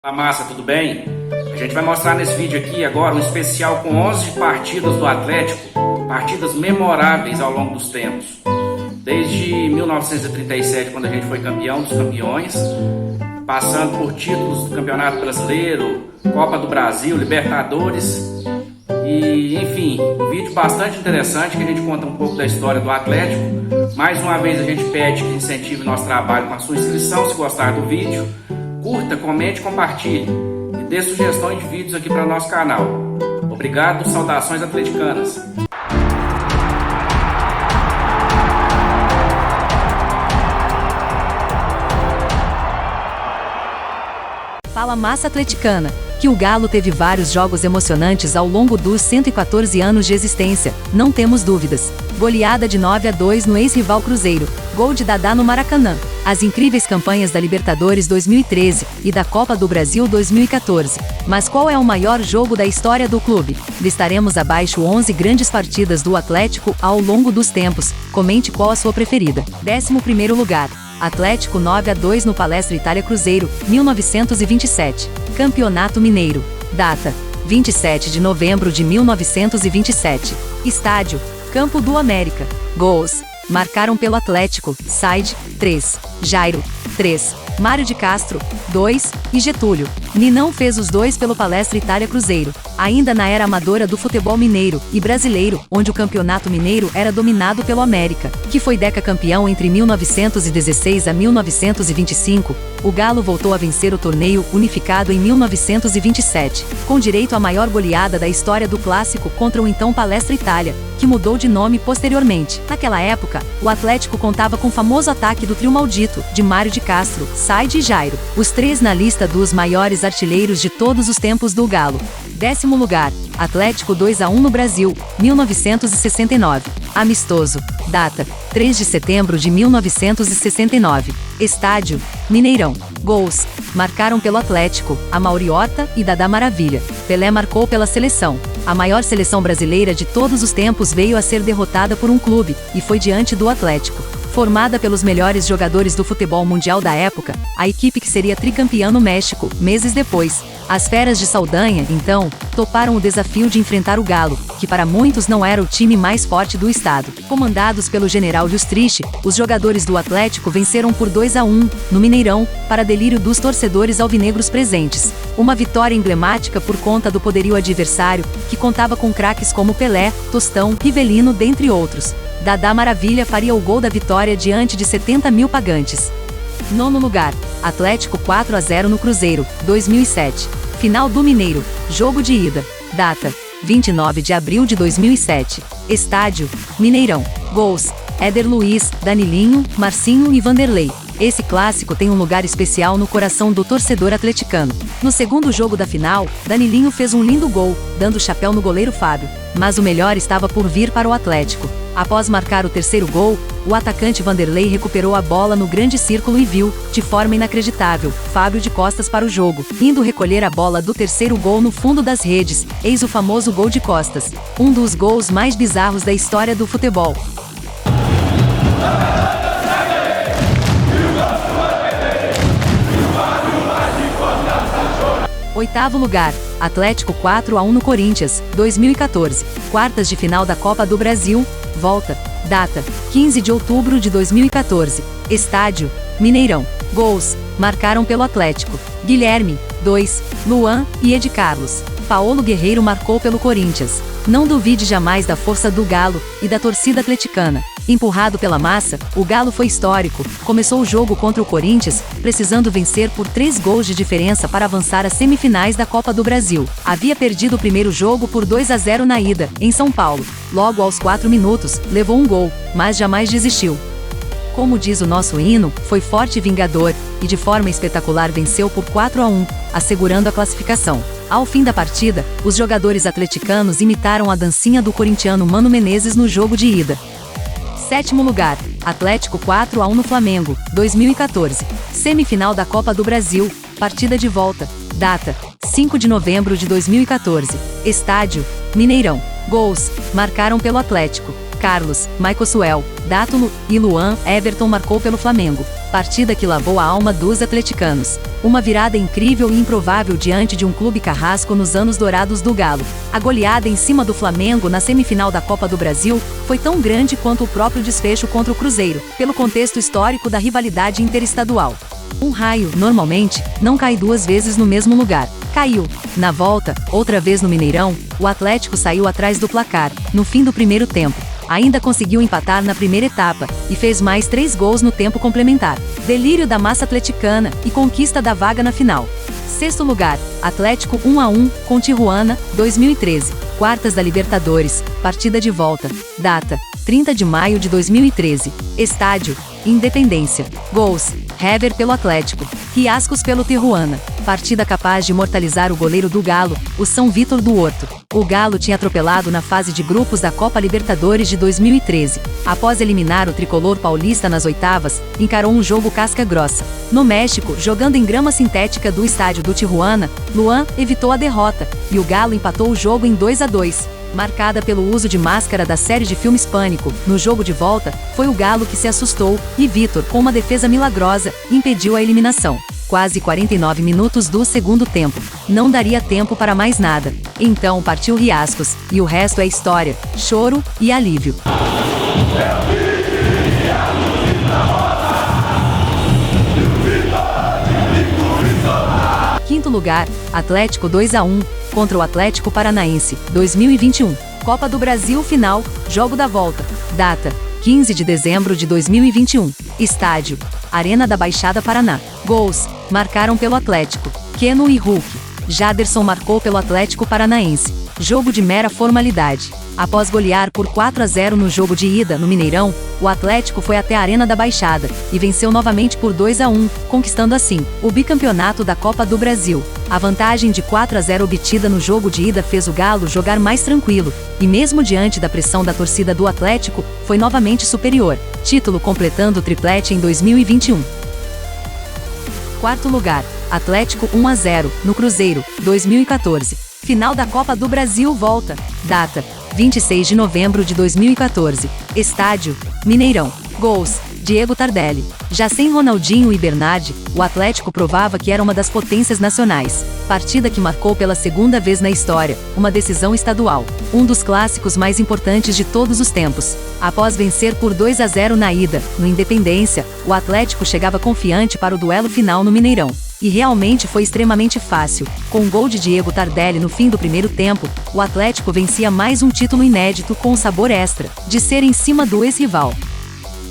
Fala massa, tudo bem? A gente vai mostrar nesse vídeo aqui agora um especial com 11 partidas do Atlético, partidas memoráveis ao longo dos tempos. Desde 1937, quando a gente foi campeão dos campeões, passando por títulos do Campeonato Brasileiro, Copa do Brasil, Libertadores e, enfim, um vídeo bastante interessante que a gente conta um pouco da história do Atlético. Mais uma vez a gente pede que incentive nosso trabalho com a sua inscrição, se gostar do vídeo. Curta, comente, compartilhe e dê sugestões de vídeos aqui para o nosso canal. Obrigado, saudações atleticanas. Fala massa atleticana, que o Galo teve vários jogos emocionantes ao longo dos 114 anos de existência, não temos dúvidas. Goleada de 9-2 no ex-rival Cruzeiro, gol de Dadá no Maracanã, as incríveis campanhas da Libertadores 2013 e da Copa do Brasil 2014. Mas qual é o maior jogo da história do clube? Listaremos abaixo 11 grandes partidas do Atlético ao longo dos tempos, comente qual a sua preferida. 11º lugar. Atlético 9-2 no Palestra Itália Cruzeiro, 1927. Campeonato Mineiro. Data: 27 de novembro de 1927. Estádio: Campo do América. Gols: marcaram pelo Atlético: Said, 3, Jairo, 3, Mário de Castro, 2, e Getúlio. Ninão fez os 2 pelo Palestra Itália Cruzeiro, ainda na era amadora do futebol mineiro e brasileiro, onde o campeonato mineiro era dominado pelo América, que foi decacampeão entre 1916 a 1925. O Galo voltou a vencer o torneio unificado em 1927, com direito à maior goleada da história do clássico contra o então Palestra Itália, que mudou de nome posteriormente. Naquela época, o Atlético contava com o famoso ataque do trio maldito, de Mário de Castro, Said e Jairo, os 3 na lista dos maiores artilheiros de todos os tempos do Galo. 10º lugar, Atlético 2-1 no Brasil, 1969. Amistoso. Data: 3 de setembro de 1969. Estádio: Mineirão. Gols: marcaram pelo Atlético, Amaury Horta e Dadá Maravilha. Pelé marcou pela seleção. A maior seleção brasileira de todos os tempos veio a ser derrotada por um clube, e foi diante do Atlético. Formada pelos melhores jogadores do futebol mundial da época, a equipe que seria tricampeã no México, meses depois. As feras de Saldanha, então, toparam o desafio de enfrentar o Galo, que para muitos não era o time mais forte do estado. Comandados pelo general Justrich, os jogadores do Atlético venceram por 2-1, no Mineirão, para delírio dos torcedores alvinegros presentes. Uma vitória emblemática por conta do poderio adversário, que contava com craques como Pelé, Tostão, Rivelino, dentre outros. Dadá Maravilha faria o gol da vitória diante de 70 mil pagantes. 9º lugar, Atlético 4-0 no Cruzeiro, 2007. Final do Mineiro, jogo de ida. Data: 29 de abril de 2007. Estádio: Mineirão. Gols: Éder Luiz, Danilinho, Marcinho e Vanderlei. Esse clássico tem um lugar especial no coração do torcedor atleticano. No segundo jogo da final, Danilinho fez um lindo gol, dando chapéu no goleiro Fábio. Mas o melhor estava por vir para o Atlético. Após marcar o terceiro gol, o atacante Vanderlei recuperou a bola no grande círculo e viu, de forma inacreditável, Fábio de costas para o jogo, indo recolher a bola do terceiro gol no fundo das redes. Eis o famoso gol de costas. Um dos gols mais bizarros da história do futebol. 8º lugar, Atlético 4-1 no Corinthians, 2014. Quartas de final da Copa do Brasil. Volta. Data: 15 de outubro de 2014. Estádio: Mineirão. Gols: marcaram pelo Atlético: Guilherme, 2, Luan e Ed Carlos. Paulo Guerreiro marcou pelo Corinthians. Não duvide jamais da força do Galo e da torcida atleticana. Empurrado pela massa, o Galo foi histórico. Começou o jogo contra o Corinthians, precisando vencer por 3 gols de diferença para avançar às semifinais da Copa do Brasil. Havia perdido o primeiro jogo por 2-0 na ida, em São Paulo. Logo aos 4 minutos, levou um gol, mas jamais desistiu. Como diz o nosso hino, foi forte e vingador, e de forma espetacular venceu por 4-1, assegurando a classificação. Ao fim da partida, os jogadores atleticanos imitaram a dancinha do corintiano Mano Menezes no jogo de ida. 7º lugar, Atlético 4-1 no Flamengo, 2014. Semifinal da Copa do Brasil, partida de volta. Data: 5 de novembro de 2014. Estádio: Mineirão. Gols: marcaram pelo Atlético: Carlos, Maicon, Dátulo e Luan Everton marcou pelo Flamengo. Partida que lavou a alma dos atleticanos. Uma virada incrível e improvável diante de um clube carrasco nos anos dourados do Galo. A goleada em cima do Flamengo na semifinal da Copa do Brasil foi tão grande quanto o próprio desfecho contra o Cruzeiro, pelo contexto histórico da rivalidade interestadual. Um raio, normalmente, não cai duas vezes no mesmo lugar. Caiu. Na volta, outra vez no Mineirão, o Atlético saiu atrás do placar, no fim do primeiro tempo. Ainda conseguiu empatar na primeira etapa, e fez mais 3 gols no tempo complementar. Delírio da massa atleticana, e conquista da vaga na final. Sexto lugar, Atlético 1-1, com Tijuana, 2013. Quartas da Libertadores, partida de volta. Data, 30 de maio de 2013. Estádio, Independência. Gols, Hever pelo Atlético, Riascos pelo Tijuana. Partida capaz de imortalizar o goleiro do Galo, o São Vítor do Horto. O Galo tinha atropelado na fase de grupos da Copa Libertadores de 2013. Após eliminar o tricolor paulista nas oitavas, encarou um jogo casca-grossa. No México, jogando em grama sintética do estádio do Tijuana, Luan evitou a derrota, e o Galo empatou o jogo em 2-2. Marcada pelo uso de máscara da série de filmes Pânico, no jogo de volta, foi o Galo que se assustou, e Vitor, com uma defesa milagrosa, impediu a eliminação. Quase 49 minutos do segundo tempo. Não daria tempo para mais nada. Então partiu Riascos, e o resto é história, choro e alívio. Quinto lugar, Atlético 2-1, contra o Atlético Paranaense, 2021. Copa do Brasil final, jogo da volta. Data, 15 de dezembro de 2021. Estádio, Arena da Baixada Paraná. Gols, marcaram pelo Atlético, Keno e Hulk. Jaderson marcou pelo Atlético Paranaense. Jogo de mera formalidade. Após golear por 4-0 no jogo de ida no Mineirão, o Atlético foi até a Arena da Baixada e venceu novamente por 2-1, conquistando assim o bicampeonato da Copa do Brasil. A vantagem de 4-0 obtida no jogo de ida fez o Galo jogar mais tranquilo, e mesmo diante da pressão da torcida do Atlético, foi novamente superior. Título completando o triplete em 2021. Quarto lugar, Atlético 1-0, no Cruzeiro, 2014. Final da Copa do Brasil volta. Data, 26 de novembro de 2014. Estádio, Mineirão. Gols, Diego Tardelli. Já sem Ronaldinho e Bernardi, o Atlético provava que era uma das potências nacionais. Partida que marcou pela segunda vez na história, uma decisão estadual. Um dos clássicos mais importantes de todos os tempos. Após vencer por 2-0 na ida, no Independência, o Atlético chegava confiante para o duelo final no Mineirão. E realmente foi extremamente fácil. Com o gol de Diego Tardelli no fim do primeiro tempo, o Atlético vencia mais um título inédito com o sabor extra de ser em cima do ex-rival.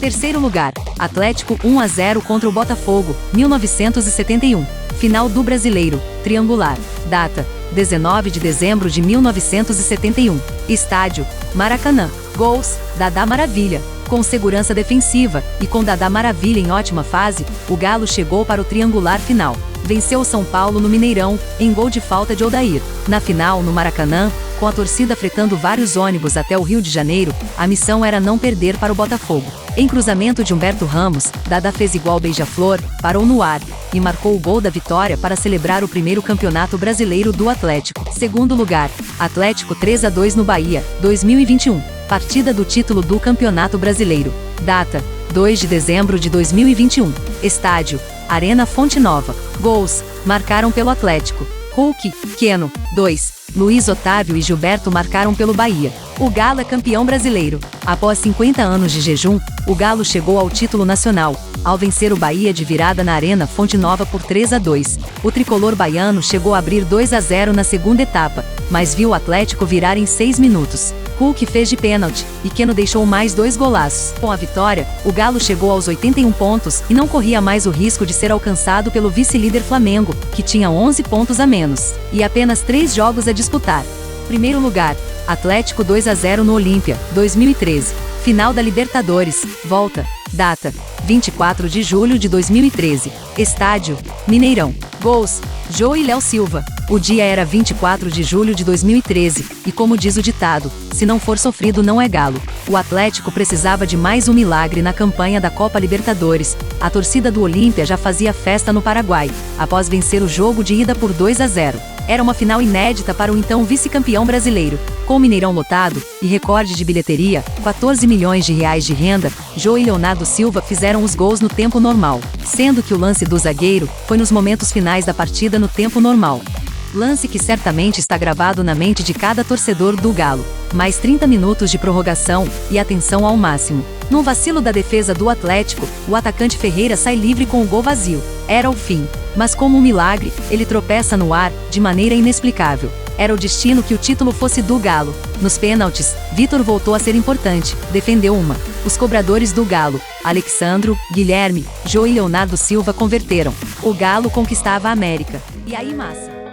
Terceiro lugar, Atlético 1-0 contra o Botafogo, 1971. Final do Brasileiro, triangular. Data, 19 de dezembro de 1971. Estádio, Maracanã. Gols, Dadá Maravilha. Com segurança defensiva, e com Dadá Maravilha em ótima fase, o Galo chegou para o triangular final. Venceu o São Paulo no Mineirão, em gol de falta de Odair. Na final, no Maracanã, com a torcida fretando vários ônibus até o Rio de Janeiro, a missão era não perder para o Botafogo. Em cruzamento de Humberto Ramos, Dadá fez igual beija-flor, parou no ar, e marcou o gol da vitória para celebrar o primeiro campeonato brasileiro do Atlético. Segundo lugar, Atlético 3-2 no Bahia, 2021. Partida do título do Campeonato Brasileiro. Data, 2 de dezembro de 2021. Estádio, Arena Fonte Nova. Gols, marcaram pelo Atlético. Hulk, Keno, 2. Luiz Otávio e Gilberto marcaram pelo Bahia. O Galo é campeão brasileiro. Após 50 anos de jejum, o Galo chegou ao título nacional, ao vencer o Bahia de virada na Arena Fonte Nova por 3-2. O tricolor baiano chegou a abrir 2-0 na segunda etapa, mas viu o Atlético virar em 6 minutos. Hulk fez de pênalti, e Keno deixou mais 2 golaços. Com a vitória, o Galo chegou aos 81 pontos e não corria mais o risco de ser alcançado pelo vice-líder Flamengo, que tinha 11 pontos a menos, e apenas 3 jogos a disputar. Primeiro lugar, Atlético 2-0 no Olímpia, 2013. Final da Libertadores, volta. Data, 24 de julho de 2013. Estádio, Mineirão. Gols, Jô e Léo Silva. O dia era 24 de julho de 2013, e como diz o ditado, se não for sofrido não é galo. O Atlético precisava de mais um milagre na campanha da Copa Libertadores, A torcida do Olímpia já fazia festa no Paraguai, após vencer o jogo de ida por 2-0. Era uma final inédita para o então vice-campeão brasileiro. Com o Mineirão lotado e recorde de bilheteria, 14 milhões de reais de renda, Jô e Leonardo Silva fizeram os gols no tempo normal, sendo que o lance do zagueiro foi nos momentos finais da partida no tempo normal. Lance que certamente está gravado na mente de cada torcedor do Galo. Mais 30 minutos de prorrogação e atenção ao máximo. Num vacilo da defesa do Atlético, o atacante Ferreira sai livre com o gol vazio. Era o fim. Mas como um milagre, ele tropeça no ar, de maneira inexplicável. Era o destino que o título fosse do Galo. Nos pênaltis, Vitor voltou a ser importante, defendeu uma. Os cobradores do Galo, Alexandro, Guilherme, Jô e Leonardo Silva converteram. O Galo conquistava a América. E aí, massa?